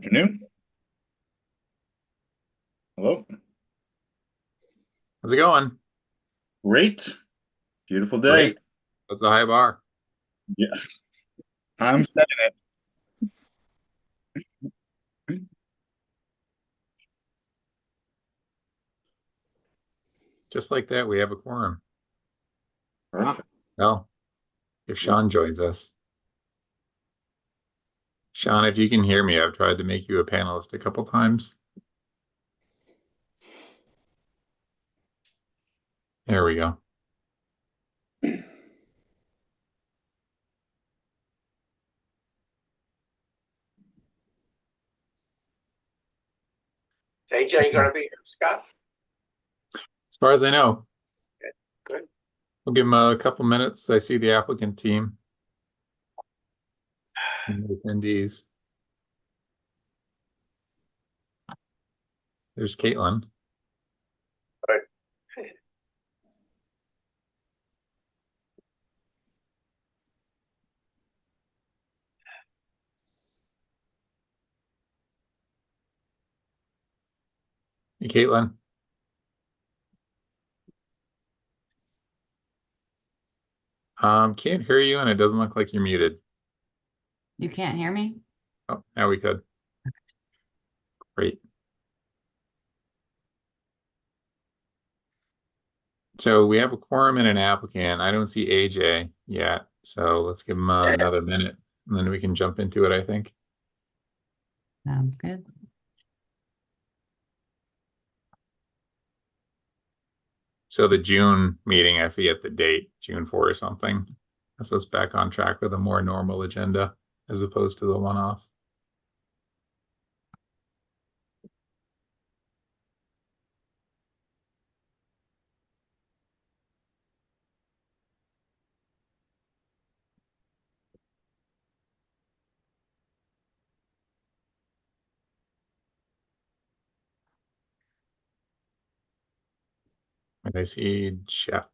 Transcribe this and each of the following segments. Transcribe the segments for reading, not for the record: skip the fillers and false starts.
afternoon. Hello. How's it going? Great. Beautiful day. Great. That's the high bar. Yeah, I'm setting it. Just like that, we have a quorum. Perfect. Well, if Sean joins us. Sean, if you can hear me, I've tried to make you a panelist a couple times. There we go. Is AJ going to be here, Scott? As far as I know, Good. we'll give him a couple minutes. I see the applicant team and the attendees. There's Caitlin. Right. Hey, Caitlin. Can't hear you, and it doesn't look like you're muted. You can't hear me? Oh, now we could. Great. So we have a quorum and an applicant. I don't see AJ yet, so let's give him another minute, and then we can jump into it, I think. Sounds good. So the June meeting, I forget the date, June 4 or something. So it's back on track with a more normal agenda as opposed to the one-off. And I see Jeff.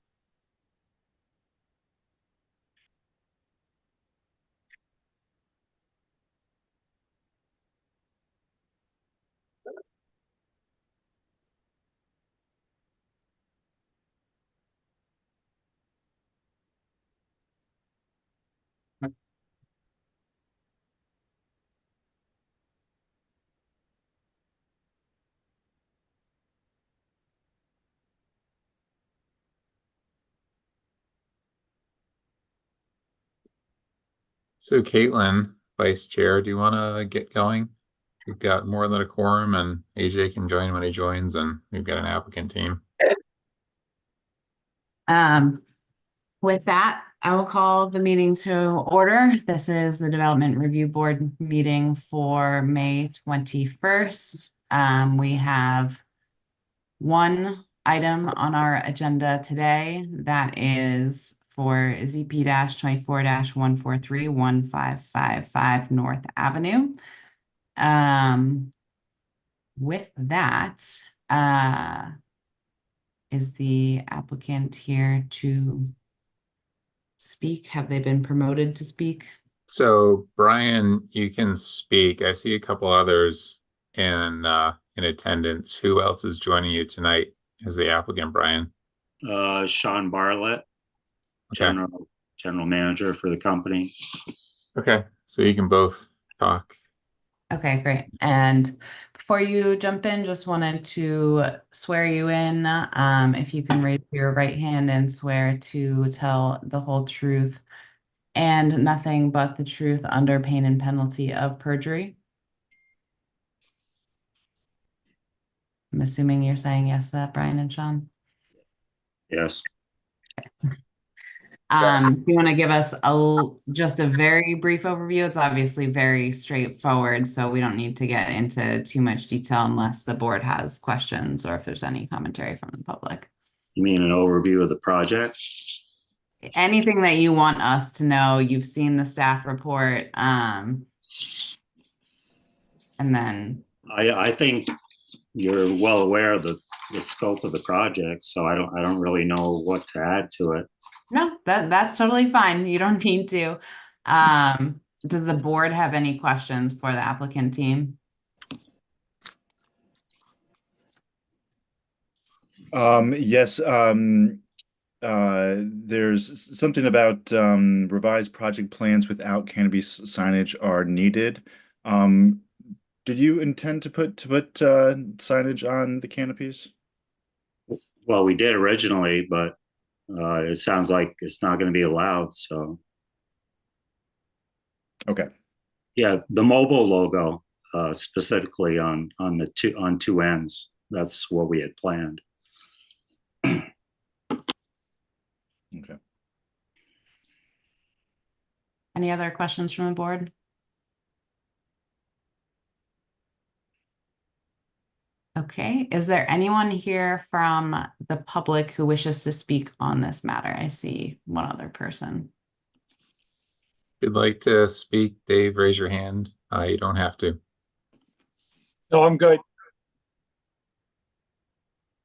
So Caitlin, Vice Chair, do you want to get going? We've got more than a quorum, and AJ can join when he joins, and we've got an applicant team. With that, I will call the meeting to order. This is the Development Review Board meeting for May 21st. We have one item on our agenda today that is for ZP-24-143-1555 North Avenue. With that, is the applicant here to speak? Have they been promoted to speak? So Brian, you can speak. I see a couple others in attendance. Who else is joining you tonight as the applicant, Brian? Sean Bartlett, Okay. general manager for the company. Okay, so you can both talk. Okay, great. And before you jump in, just wanted to swear you in. If you can raise your right hand and swear to tell the whole truth and nothing but the truth under pain and penalty of perjury. I'm assuming you're saying yes to that, Brian and Sean. Yes. Do you want to give us just a very brief overview? It's obviously very straightforward, so we don't need to get into too much detail unless the board has questions or if there's any commentary from the public. You mean an overview of the project? Anything that you want us to know. You've seen the staff report, and then I think you're well aware of the scope of the project, so I don't really know what to add to it. no, that's totally fine. You don't need to. Does the board have any questions for the applicant team? Yes, there's something about revised project plans without canopy signage are needed. Um, did you intend to put signage on the canopies? Well, we did originally, but it sounds like it's not going to be allowed. So Okay. yeah, the mobile logo specifically on the two ends. That's what we had planned. Okay. Any other questions from the board? Okay, is there anyone here from the public who wishes to speak on this matter? I see one other person. If you'd like to speak, Dave, raise your hand. You don't have to. No, I'm good.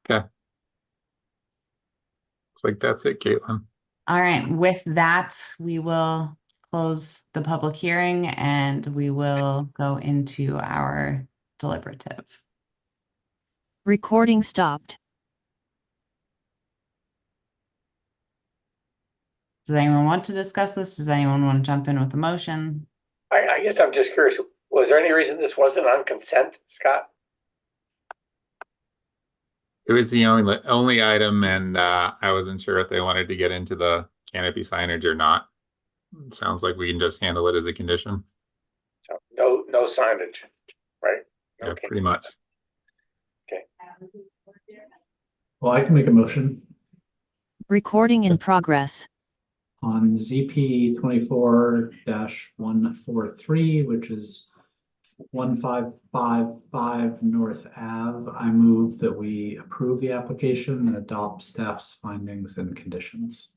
Okay. Looks like that's it, Caitlin. All right, with that, we will close the public hearing and we will go into our deliberative. Recording stopped. Does anyone want to discuss this? Does anyone want to jump in with a motion? I guess I'm just curious, was there any reason this wasn't on consent, Scott? It was the only item, and I wasn't sure if they wanted to get into the canopy signage or not. It sounds like we can just handle it as a condition. So no signage, right? Yeah, Okay. pretty much. Well, I can make a motion Recording in progress. on ZP 24-143, which is 1555 North Ave. I move that we approve the application and adopt staff's findings and conditions.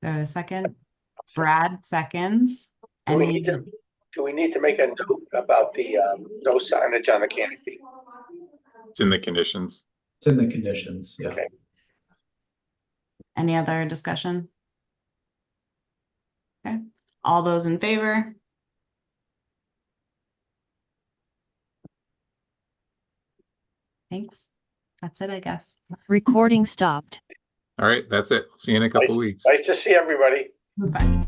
Do I have a second? Brad seconds. Do we Any, need to make a note about the no signage on the canopy? It's in the conditions. It's in the conditions, yeah. Okay. any other discussion? Okay, all those in favor? Thanks. That's it, I guess. Recording stopped. All right, that's it. See you in a couple weeks. Nice to see everybody. Bye.